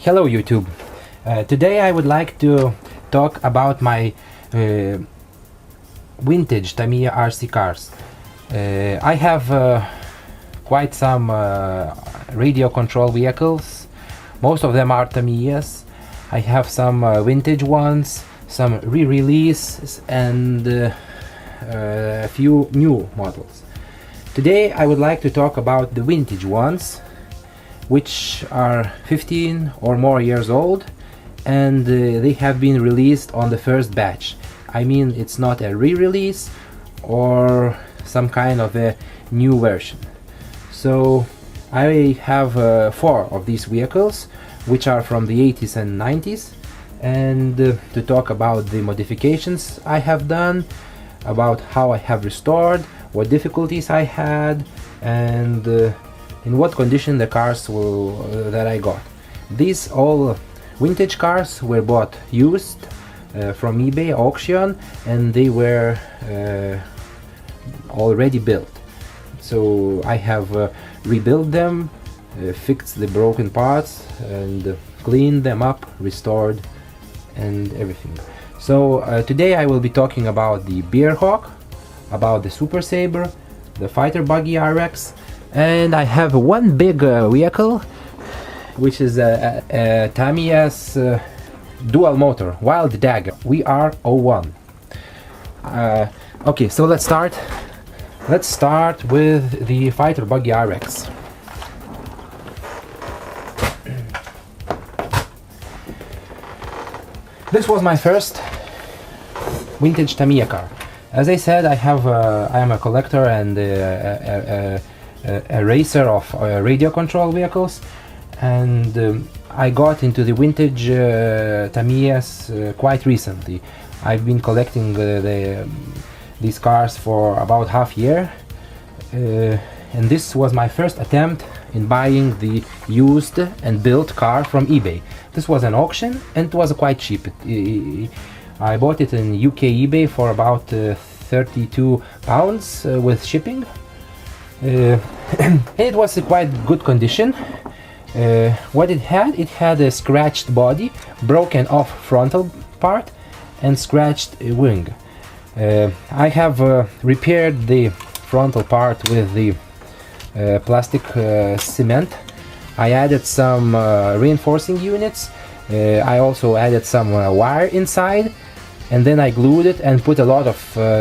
Hello YouTube. Today I would like to talk about my vintage TAMIYA RC cars. I have quite some radio control vehicles. Most of them are TAMIYAs. I have some vintage ones, some re-releases, and a few new models. Today I would like to talk about the vintage ones, which are 15 or more years old, and they have been released on the first batch. I mean, it's not a re-release or some kind of a new version. So I have 4 of these vehicles, which are from the 80s and 90s, and to talk about the modifications I have done, about how I have restored, what difficulties I had, and in what condition the cars that I got. These all vintage cars were bought used from eBay auction, and they were already built. So I have rebuilt them, fixed the broken parts, and cleaned them up, restored, and everything. So today I will be talking about the Bearhawk, about the Super Saber, the fighter Buggy RX, and I have one big vehicle, which is a TAMIYA's dual motor Wild Dagger VR01. Okay, so let's start. Let's start with the fighter Buggy RX. This was my first vintage TAMIYA car. As I said, I am a collector and a racer of radio control vehicles, and I got into the vintage TAMIYAs quite recently. I've been collecting these cars for about half year, and this was my first attempt in buying the used and built car from eBay. This was an auction, and it was quite cheap. I bought it in UK eBay for about £32 with shipping. And it was in quite good condition. What it had a scratched body, broken off frontal part, and scratched wing. I have repaired the frontal part with the plastic cement. I added some reinforcing units. I also added some wire inside, and then I glued it and put a lot of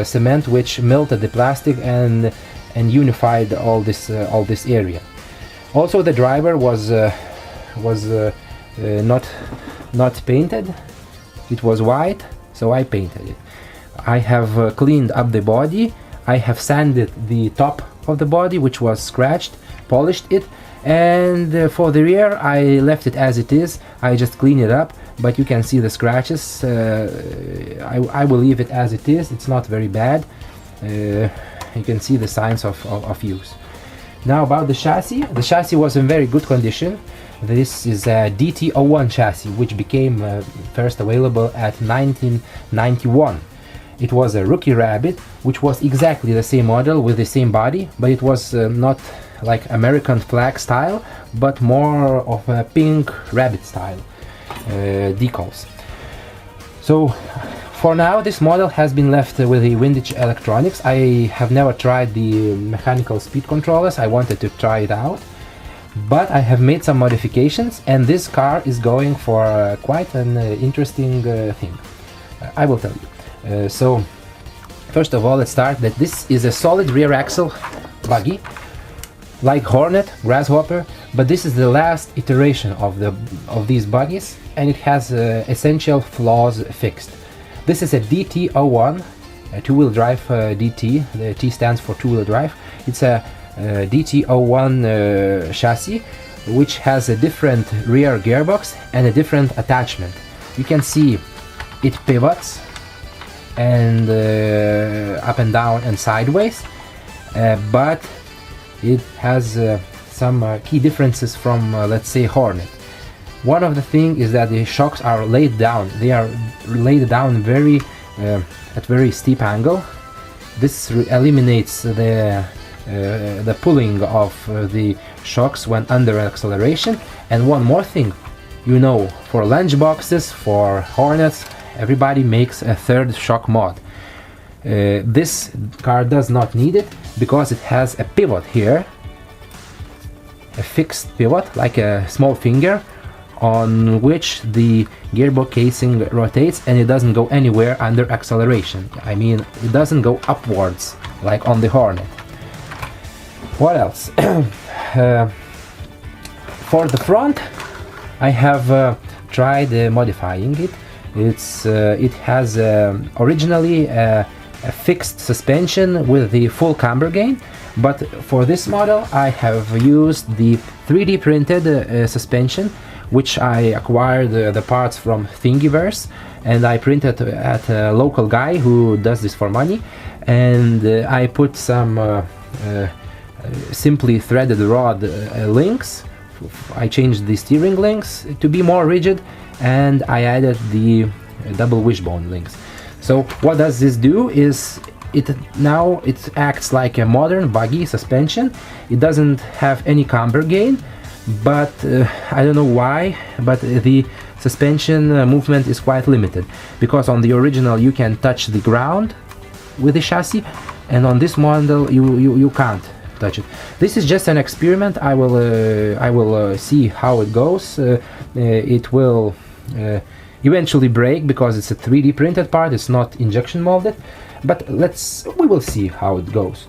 cement, which melted the plastic and unified all this area. Also, the driver was not painted. It was white, so I painted it. I have cleaned up the body. I have sanded the top of the body, which was scratched, polished it, and for the rear I left it as it is. I just cleaned it up, but you can see the scratches. I will leave it as it is. It's not very bad. You can see the signs of use. Now about the chassis. The chassis was in very good condition. This is a DT01 chassis, which became first available at 1991. It was a Rookie Rabbit, which was exactly the same model with the same body, but it was not like American flag style, but more of a pink rabbit style decals. So for now, this model has been left with the vintage electronics. I have never tried the mechanical speed controllers. I wanted to try it out, but I have made some modifications, and this car is going for quite an interesting thing. I will tell you. So first of all, let's start that this is a solid rear axle buggy, like Hornet, Grasshopper, but this is the last iteration of these buggies, and it has essential flaws fixed. This is a DT01, a two-wheel drive DT. The T stands for two-wheel drive. It's a DT01 chassis, which has a different rear gearbox and a different attachment. You can see it pivots and up and down and sideways, but it has some key differences from let's say Hornet. One of the things is that the shocks are laid down. They are laid down at very steep angle. This eliminates the pulling of the shocks when under acceleration. And one more thing, you know, for lunchboxes, for Hornets, everybody makes a third shock mod. This car does not need it because it has a pivot here, a fixed pivot like a small finger, on which the gearbox casing rotates, and it doesn't go anywhere under acceleration. I mean, it doesn't go upwards like on the Hornet. What else? For the front, I have tried modifying it. It has originally a fixed suspension with the full camber gain, but for this model I have used the 3D printed suspension, which I acquired the parts from Thingiverse, and I printed at a local guy who does this for money, and I put some simply threaded rod links. I changed the steering links to be more rigid, and I added the double wishbone links. So what does this do is it acts like a modern buggy suspension. It doesn't have any camber gain, but I don't know why, but the suspension movement is quite limited, because on the original you can touch the ground with the chassis, and on this model you can't touch it. This is just an experiment. I will see how it goes. It will eventually break because it's a 3D printed part, it's not injection molded, but we will see how it goes.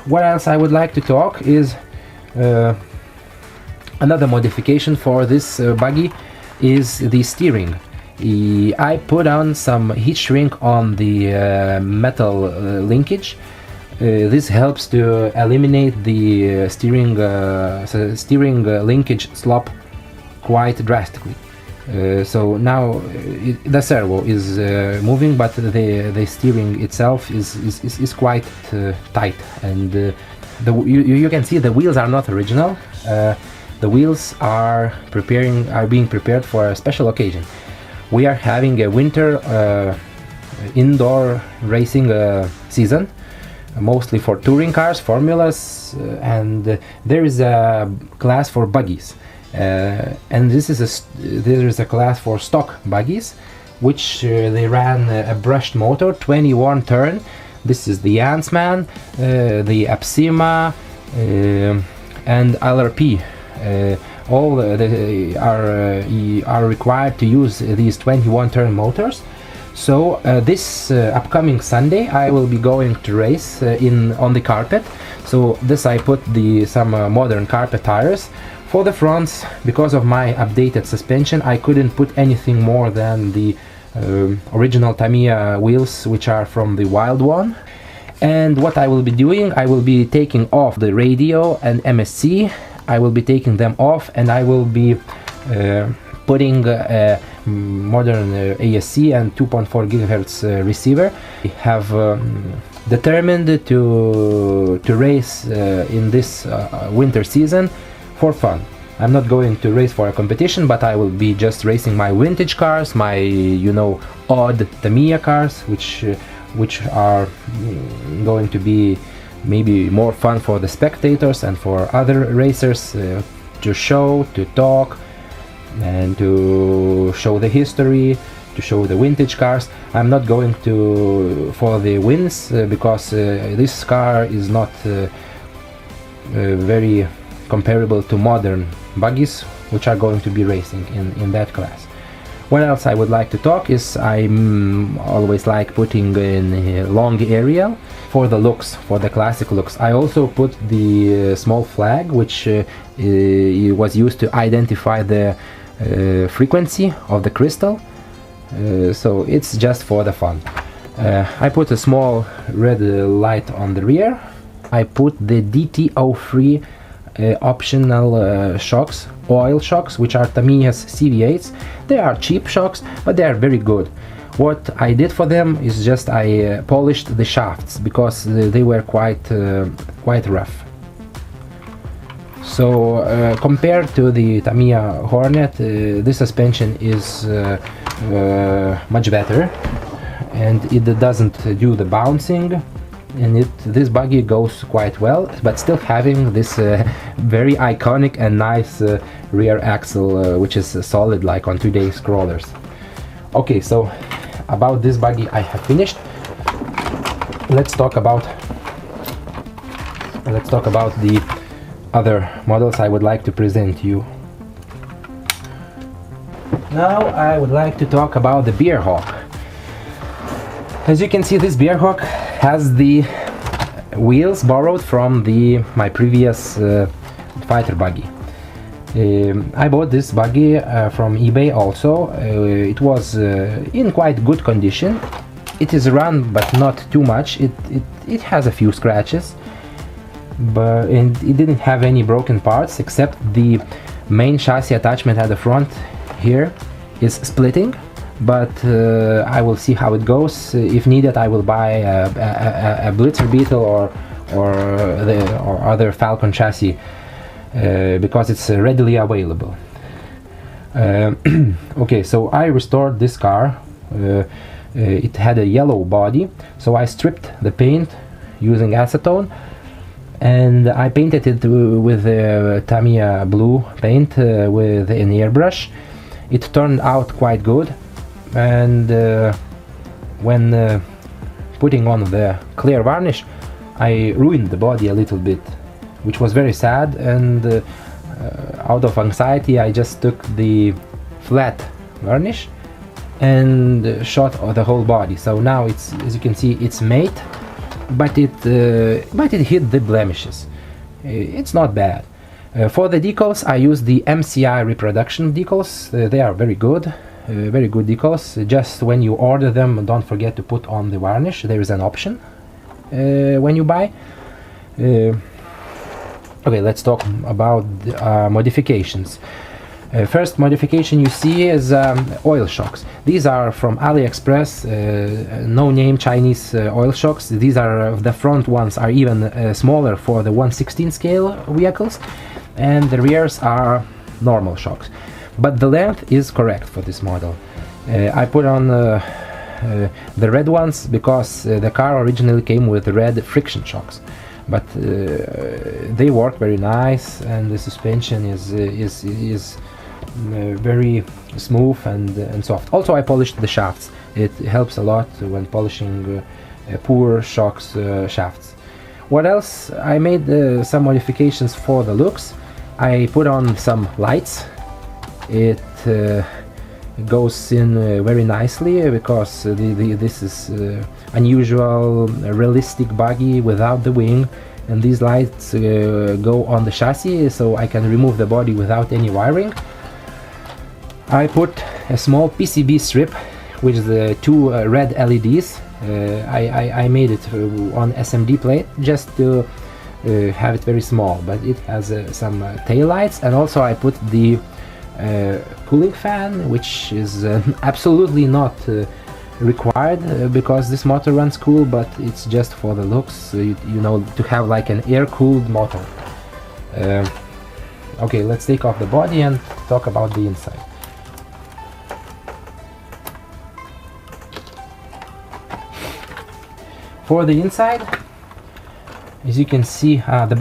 What else I would like to talk is another modification for this buggy is the steering. I put on some heat shrink on the metal linkage. This helps to eliminate the steering linkage slop quite drastically. So now the servo is moving, but the steering itself is quite tight, and you can see the wheels are not original. The wheels are being prepared for a special occasion. We are having a winter indoor racing season, mostly for touring cars, formulas, and there is a class for buggies, and there is a class for stock buggies, which they ran a brushed motor, 21 turn. This is the Antsman, the Apsima, and LRP. All they are required to use these 21 turn motors. So this upcoming Sunday I will be going to race on the carpet. So this I put some modern carpet tires for the fronts. Because of my updated suspension, I couldn't put anything more than the original Tamiya wheels, which are from the Wild One. And what I will be doing, I will be taking off the radio and MSC. I will be taking them off, and I will be putting a modern ASC and 2.4 GHz receiver. I have determined to race in this winter season for fun. I'm not going to race for a competition, but I will be just racing my vintage cars, my odd Tamiya cars, which are going to be maybe more fun for the spectators and for other racers to show, to talk, and to show the history, to show the vintage cars. I'm not going for the wins because this car is not very comparable to modern buggies, which are going to be racing in that class. What else I would like to talk is I'm always like putting in long aerial for the looks, for the classic looks. I also put the small flag, which was used to identify the frequency of the crystal. So it's just for the fun. I put a small red light on the rear. I put the DTO3 optional shocks, oil shocks, which are Tamiya's CV8s. They are cheap shocks, but they are very good. What I did for them is just I polished the shafts because they were quite rough. So compared to the Tamiya Hornet, this suspension is much better, and it doesn't do the bouncing and this buggy goes quite well, but still having this very iconic and nice rear axle, which is solid like on today's crawlers. Okay, so about this buggy I have finished. Let's talk about the other models I would like to present you. Now I would like to talk about the Bearhawk. As you can see, this Bearhawk has the wheels borrowed from my previous fighter buggy. I bought this buggy from eBay also. It was in quite good condition. It is run, but not too much. It has a few scratches, and it didn't have any broken parts except the main chassis attachment at the front here is splitting, but I will see how it goes. If needed, I will buy a Blitzer Beetle or other Falcon chassis because it's readily available. Okay, so I restored this car. It had a yellow body, so I stripped the paint using acetone, and I painted it with Tamiya blue paint with an airbrush. It turned out quite good, and when putting on the clear varnish, I ruined the body a little bit, which was very sad, and out of anxiety I just took the flat varnish and shot the whole body. So now it's, as you can see, it's matte, but it hid the blemishes. It's not bad. For the decals, I use the MCI reproduction decals. They are very good decals. Just when you order them, don't forget to put on the varnish. There is an option when you buy. Okay, let's talk about modifications. First modification you see is oil shocks. These are from AliExpress, no-name Chinese oil shocks. These are, the front ones are even smaller for the 1/16 scale vehicles, and the rears are normal shocks. But the length is correct for this model. I put on the red ones because the car originally came with red friction shocks, but they work very nice, and the suspension is very smooth and soft. Also, I polished the shafts. It helps a lot when polishing poor shocks shafts. What else? I made some modifications for the looks. I put on some lights. It goes in very nicely because this is unusual, realistic buggy without the wing, and these lights go on the chassis, so I can remove the body without any wiring. I put a small PCB strip with the two red LEDs. I made it on SMD plate just to have it very small, but it has some tail lights, and also I put the cooling fan, which is absolutely not required because this motor runs cool, but it's just for the looks, you know, to have like an air-cooled motor. Okay, let's take off the body and talk about the inside. For the inside, as you can see, the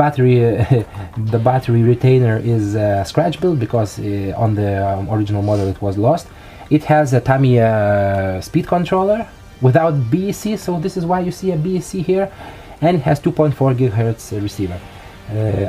battery retainer is scratch built because on the original model it was lost. It has a Tamiya speed controller without BEC, so this is why you see a BEC here, and it has 2.4 GHz receiver.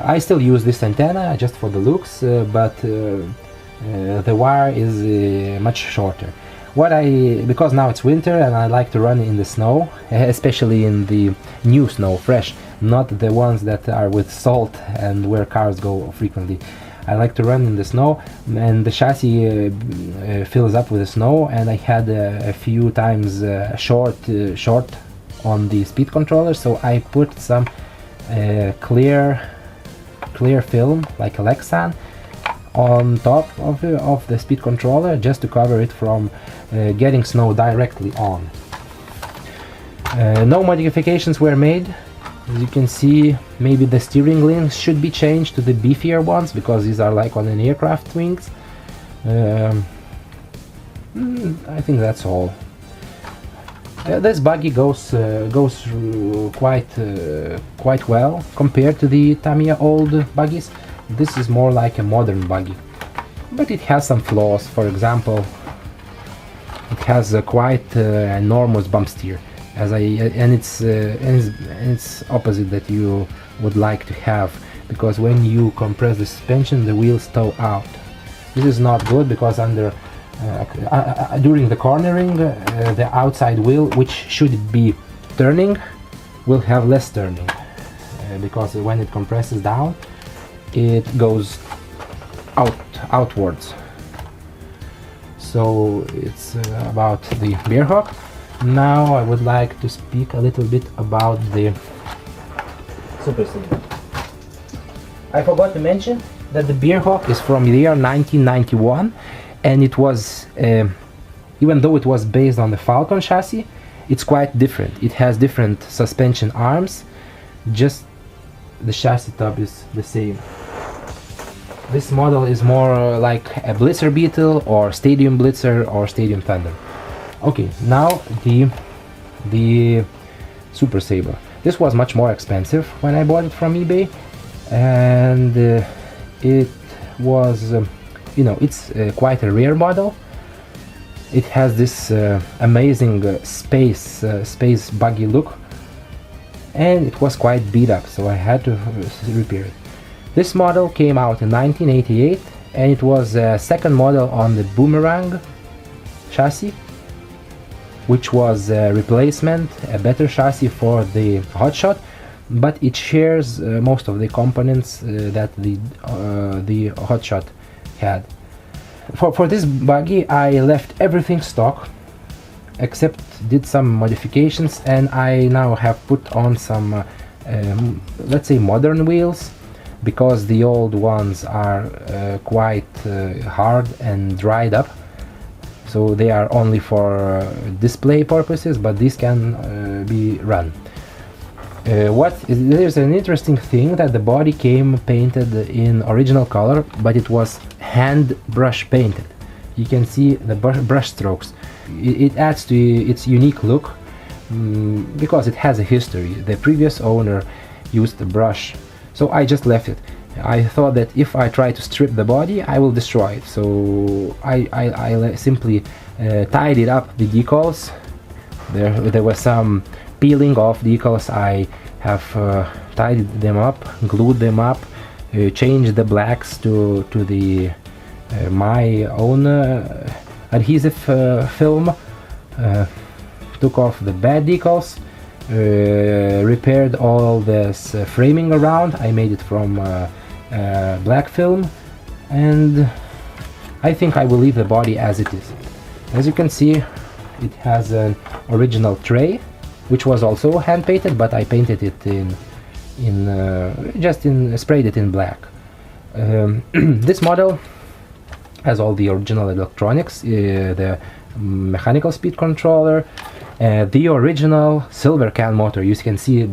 I still use this antenna just for the looks, but the wire is much shorter. Because now it's winter and I like to run in the snow, especially in the new snow, fresh, not the ones that are with salt and where cars go frequently. I like to run in the snow, and the chassis fills up with the snow, and I had a few times short on the speed controller, so I put some clear film like Lexan on top of the speed controller just to cover it from getting snow directly on. No modifications were made. As you can see, maybe the steering links should be changed to the beefier ones because these are like on an aircraft wings. I think that's all. This buggy goes quite well compared to the Tamiya old buggies. This is more like a modern buggy, but it has some flaws. For example, it has a quite enormous bump steer, and it's opposite that you would like to have, because when you compress the suspension, the wheels tow out. This is not good, because during the cornering, the outside wheel, which should be turning, will have less turning, because when it compresses down, it goes outwards. So it's about the bear hawk. Now I would like to speak a little bit about the Super Saber. I forgot to mention that the bear hawk is from the year 1991, and it was, even though it was based on the Falcon chassis, it's quite different. It has different suspension arms, just the chassis top is the same. This model is more like a Blitzer Beetle or Stadium Blitzer or Stadium Thunder. Okay, now the Super Saber. This was much more expensive when I bought it from eBay, and it was, it's quite a rare model. It has this amazing space buggy look, and it was quite beat up, so I had to repair it. This model came out in 1988, and it was a second model on the Boomerang chassis, which was a replacement, a better chassis for the Hotshot, but it shares most of the components that the Hotshot had. For this buggy, I left everything stock, except did some modifications, and I now have put on some, let's say, modern wheels, because the old ones are quite hard and dried up, so they are only for display purposes, but these can be run. There's an interesting thing, that the body came painted in original color, but it was hand brush painted. You can see the brush strokes. It adds to its unique look, because it has a history. The previous owner used the brush, so I just left it. I thought that if I try to strip the body, I will destroy it, so I simply tidied up the decals. There was some peeling off decals. I have tidied them up, glued them up, changed the blacks to the my own adhesive film, took off the bad decals, repaired all this framing around. I made it from black film, and I think I will leave the body as it is. As you can see, it has an original tray, which was also hand painted, but I painted it sprayed it in black. This model has all the original electronics, the mechanical speed controller, the original silver can motor. You can see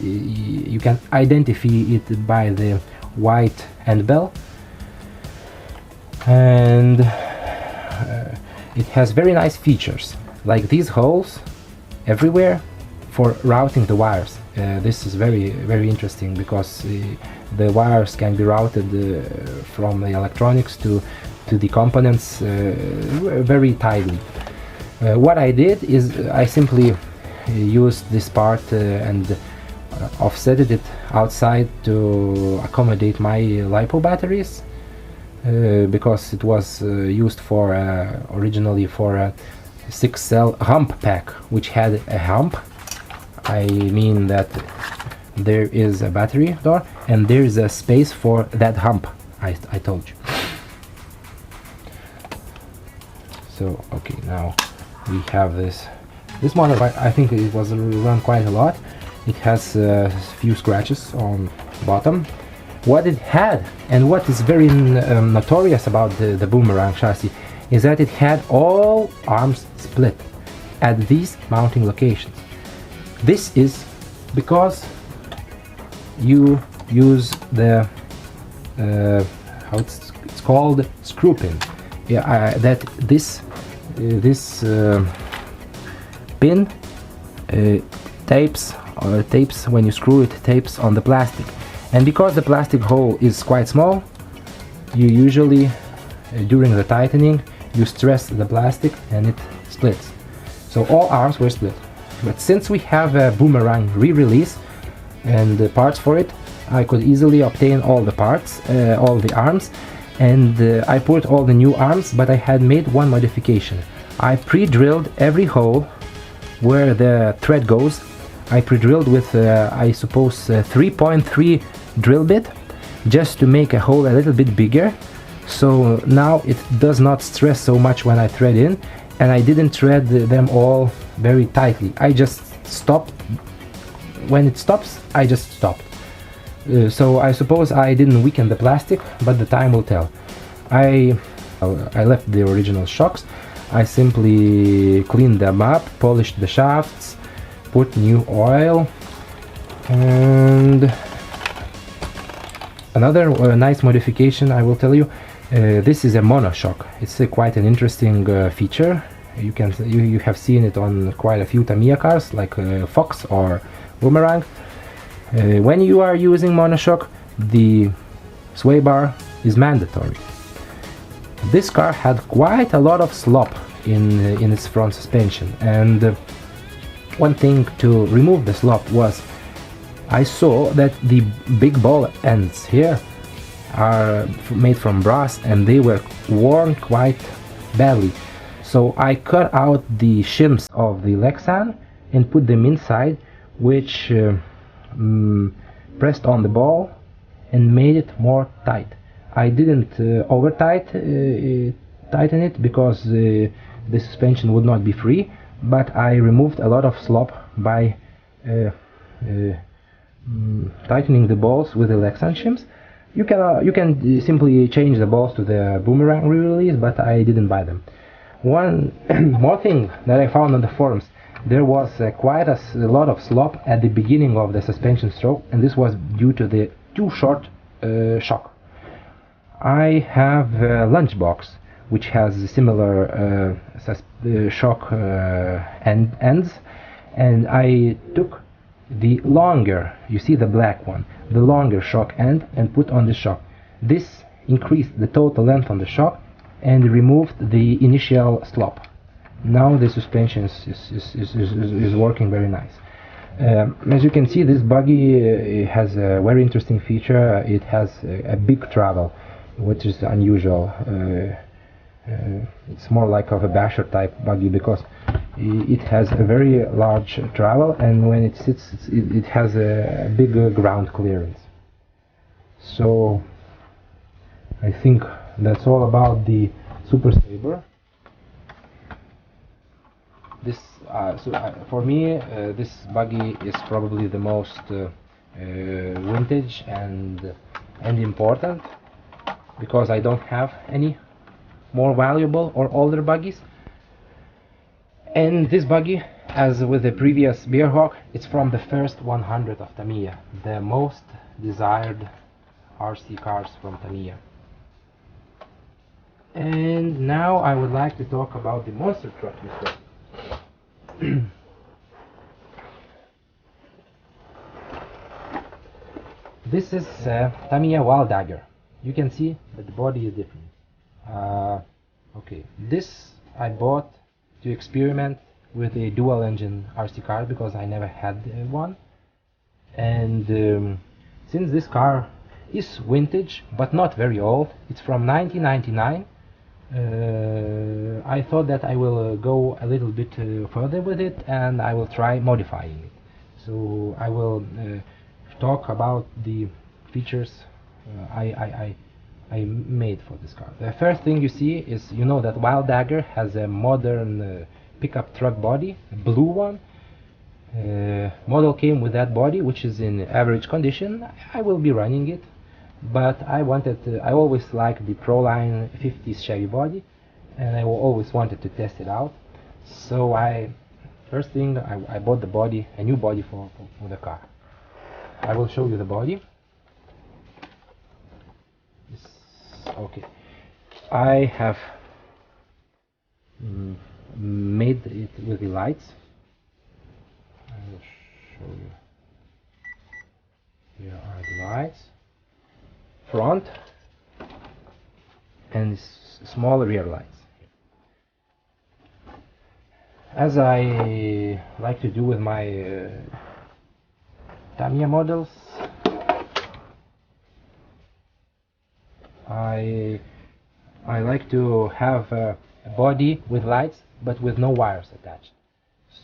you can identify it by the white end bell, and it has very nice features, like these holes everywhere for routing the wires. This is very interesting, because the wires can be routed from the electronics to the components very tightly. What I did is I simply used this part and offsetted it outside to accommodate my LiPo batteries, because it was used for originally for a 6-cell hump pack, which had a hump. I mean that there is a battery door and there is a space for that hump I told you. So okay, now we have this model. I think it was run quite a lot. It has a few scratches on bottom. What it had, and what is very notorious about the Boomerang chassis, is that it had all arms split at these mounting locations. This is because you use the how it's called, screw pin. Yeah, that this pin tapes when you screw it, tapes on the plastic. And because the plastic hole is quite small, you usually during the tightening you stress the plastic and it splits. So all arms were split. But since we have a boomerang re-release and the parts for it, I could easily obtain all the parts, all the arms, and I put all the new arms, but I had made one modification. I pre-drilled every hole where the thread goes. I pre-drilled with I suppose 3.3 drill bit, just to make a hole a little bit bigger, so now it does not stress so much when I thread in, and I didn't thread them all very tightly. I just stopped. When it stops, I just stopped. So I suppose I didn't weaken the plastic, but the time will tell. I left the original shocks. I simply cleaned them up, polished the shafts, put new oil, and another nice modification I will tell you. This is a monoshock. It's quite an interesting feature. You have seen it on quite a few TAMIYA cars like Fox or Boomerang. When you are using monoshock, the sway bar is mandatory. This car had quite a lot of slop in its front suspension, and one thing to remove the slop was I saw that the big ball ends here are made from brass and they were worn quite badly. So I cut out the shims of the Lexan and put them inside, which pressed on the ball and made it more tight. I didn't over tighten it because the suspension would not be free, but I removed a lot of slop by tightening the balls with the Lexan shims. You can simply change the balls to the Boomerang re-release, but I didn't buy them. One more thing that I found on the forums, there was quite a lot of slop at the beginning of the suspension stroke, and this was due to the too short shock. I have a Lunchbox which has similar shock ends, and I took the longer, you see the black one, the longer shock end, and put on the shock. This increased the total length on the shock and removed the initial slop. Now the suspension is working very nice. As you can see, this buggy has a very interesting feature. It has a big travel, which is unusual. It's more like of a basher type buggy because it has a very large travel, and when it sits, it has a big ground clearance. So I think that's all about the Super Saber. This for me, this buggy is probably the most vintage and important, because I don't have any more valuable or older buggies. And this buggy, as with the previous Bearhawk, it's from the first 100 of TAMIYA, the most desired RC cars from TAMIYA. And now I would like to talk about the monster truck instead. This is TAMIYA Wild Dagger. You can see that the body is different. Okay, this I bought to experiment with a dual engine RC car because I never had one, and since this car is vintage but not very old, it's from 1999, I thought that I will go a little bit further with it and I will try modifying it. So I will talk about the features I made for this car. The first thing you see is, you know that Wild Dagger has a modern pickup truck body, a blue one. Model came with that body, which is in average condition. I will be running it, but I always liked the Proline 50s Chevy body, and I always wanted to test it out. So first thing I bought the body, a new body for the car. I will show you the body. Okay, I have made it with the lights. show you. Here are the lights, front and small rear lights. As I like to do with my TAMIYA models, I like to have a body with lights but with no wires attached.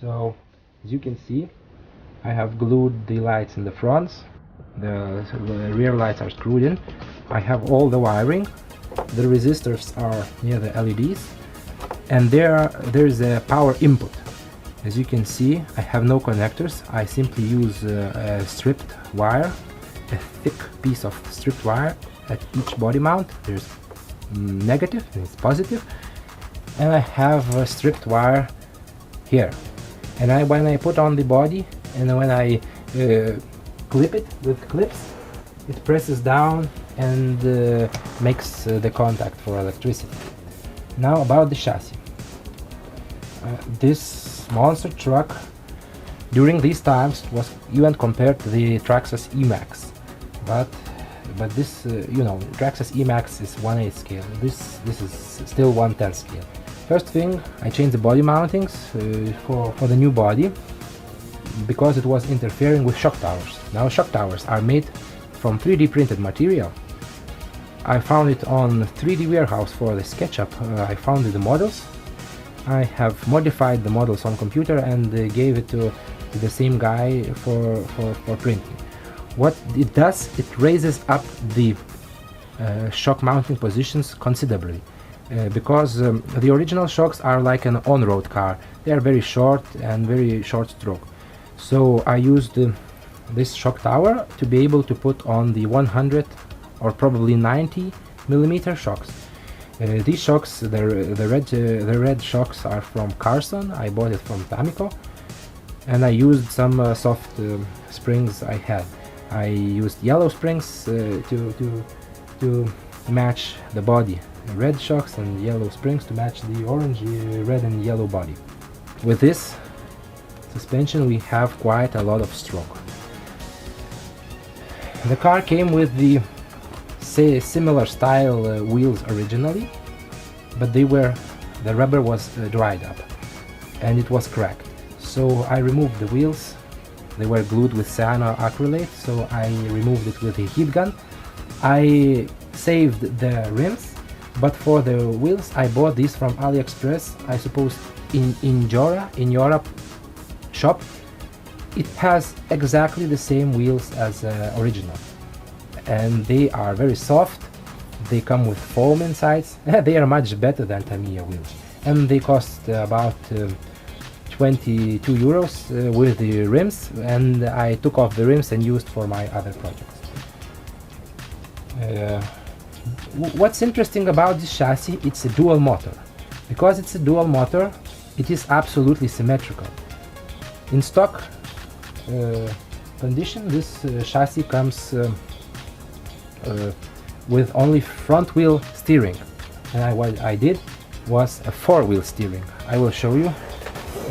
So as you can see, I have glued the lights in the fronts, the rear lights are screwed in, I have all the wiring, the resistors are near the LEDs, and there is a power input. As you can see, I have no connectors. I simply use a stripped wire, a thick piece of stripped wire at each body mount. There's negative and it's positive, and I have a stripped wire here. And when I put on the body and when I clip it with clips, it presses down and makes the contact for electricity. Now about the chassis. This monster truck during these times was even compared to the Traxxas E-Max, but this Traxxas E-Max is 1/8 scale. This is still 1/10 scale. First thing, I changed the body mountings for the new body because it was interfering with shock towers. Now shock towers are made from 3D printed material. I found it on 3D warehouse for the SketchUp. I found the models. I have modified the models on computer and gave it to the same guy for printing. What it does, it raises up the shock mounting positions considerably because the original shocks are like an on-road car. They are very short and very short stroke. So I used this shock tower to be able to put on the 100 or probably 90 millimeter shocks. These shocks, the red shocks are from Carson. I bought it from Tamiko, and I used some soft springs I had. I used yellow springs to match the body, red shocks and yellow springs to match the orange, red and yellow body. With this suspension we have quite a lot of stroke. The car came with the similar style wheels originally, but the rubber was dried up and it was cracked. So I removed the wheels. They were glued with cyanoacrylate, so I removed it with a heat gun. I saved the rims, but for the wheels I bought these from AliExpress, I suppose in Europe shop. It has exactly the same wheels as original, and they are very soft. They come with foam insides. They are much better than TAMIYA wheels, and they cost about 22 euros with the rims, and I took off the rims and used for my other projects. What's interesting about this chassis, it's a dual motor. Because it's a dual motor, it is absolutely symmetrical. In stock condition, this chassis comes with only front wheel steering, and what I did was a 4-wheel steering. I will show you.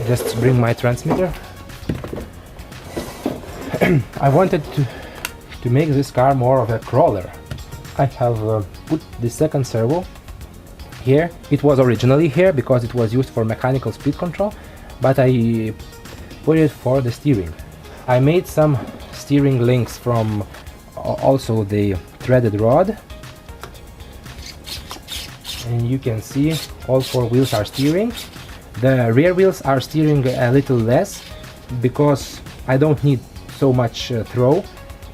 Just bring my transmitter. I wanted to make this car more of a crawler. I have put the second servo here. It was originally here because it was used for mechanical speed control, but I put it for the steering. I made some steering links from also the threaded rod, and you can see all 4 wheels are steering. The rear wheels are steering a little less because I don't need so much throw.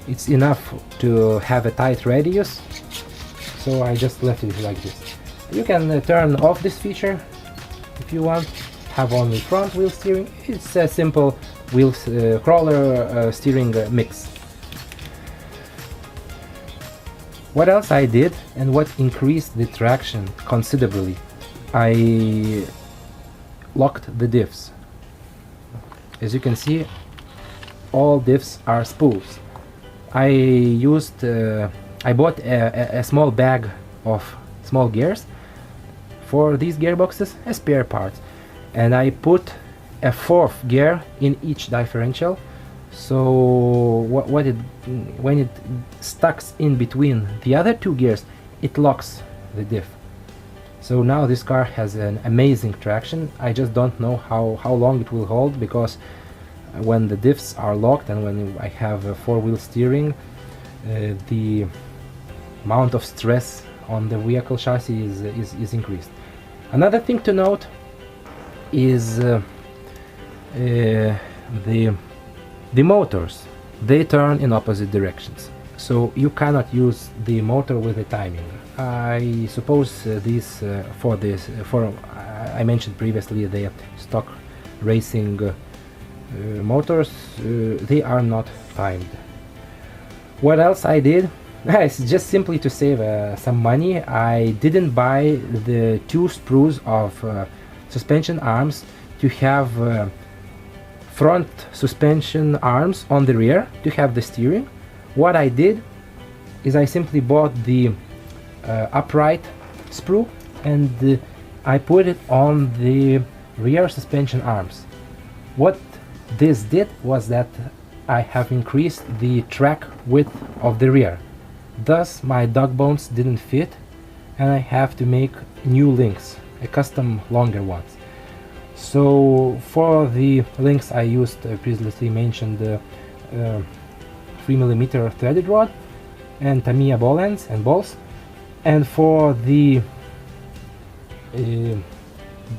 It's enough to have a tight radius, so I just left it like this. You can turn off this feature if you want. Have only front wheel steering. It's a simple wheels crawler steering mix. What else I did and what increased the traction considerably, I locked the diffs. As you can see, all diffs are spools. I bought a small bag of small gears for these gearboxes as spare parts, and I put a 4th gear in each differential So when it stucks in between the other two gears, it locks the diff. So now this car has an amazing traction. I just don't know how long it will hold, because when the diffs are locked and when I have a four-wheel steering, the amount of stress on the vehicle chassis is increased. Another thing to note is the motors. They turn in opposite directions, so you cannot use the motor with the timing. I suppose I mentioned previously the stock racing motors, they are not timed. What else I did? It's just simply to save some money. I didn't buy the two sprues of suspension arms to have front suspension arms on the rear to have the steering. What I did is I simply bought the upright sprue and I put it on the rear suspension arms. What this did was that I have increased the track width of the rear. Thus my dog bones didn't fit and I have to make new links, a custom longer ones. So for the links I used previously mentioned 3mm threaded rod and TAMIYA ball ends and balls. And for the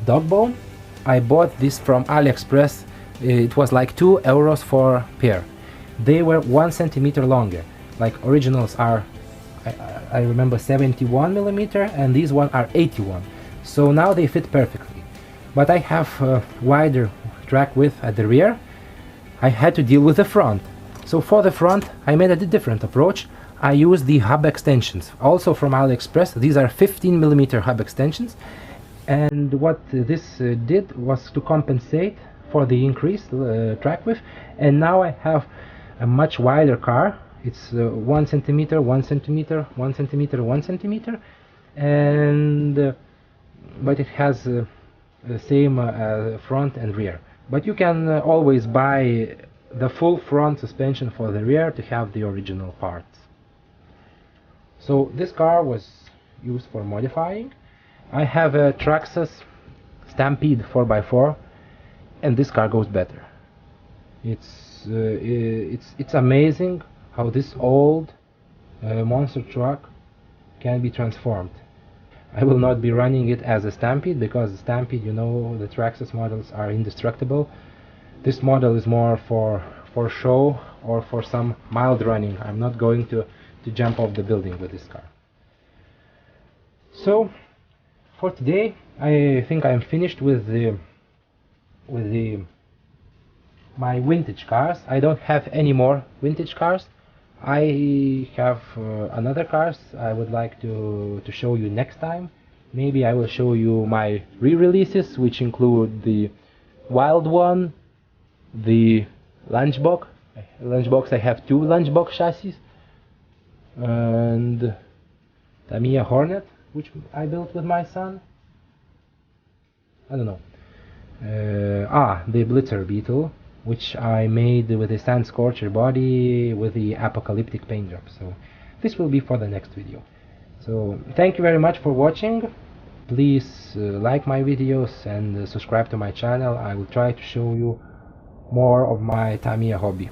dog bone, I bought this from AliExpress. It was like €2 for pair. They were 1 centimeter longer. Like originals are, I remember 71mm, and these one are 81. So now they fit perfectly. But I have a wider track width at the rear. I had to deal with the front. So for the front, I made a different approach. I used the hub extensions, also from AliExpress. These are 15mm hub extensions. And what this did was to compensate for the increased track width. And now I have a much wider car. It's 1 centimeter, 1 centimeter, 1 centimeter, 1 centimeter. And but it has the same front and rear. But you can always buy the full front suspension for the rear to have the original parts. So this car was used for modifying. I have a Traxxas Stampede 4x4 and this car goes better. It's amazing how this old monster truck can be transformed. I will not be running it as a Stampede because the Stampede, you know, the Traxxas models are indestructible. This model is more for show or for some mild running. I'm not going to jump off the building with this car. So for today I think I'm finished with my vintage cars. I don't have any more vintage cars. I have another cars I would like to show you next time. Maybe I will show you my re-releases, which include the Wild One, the Lunchbox. I have two Lunchbox chassis, and TAMIYA Hornet, which I built with my son. I don't know. The Blitzer Beetle, which I made with a Sand Scorcher body with the apocalyptic paint job. So this will be for the next video. So thank you very much for watching. Please like my videos and subscribe to my channel. I will try to show you more of my TAMIYA hobby.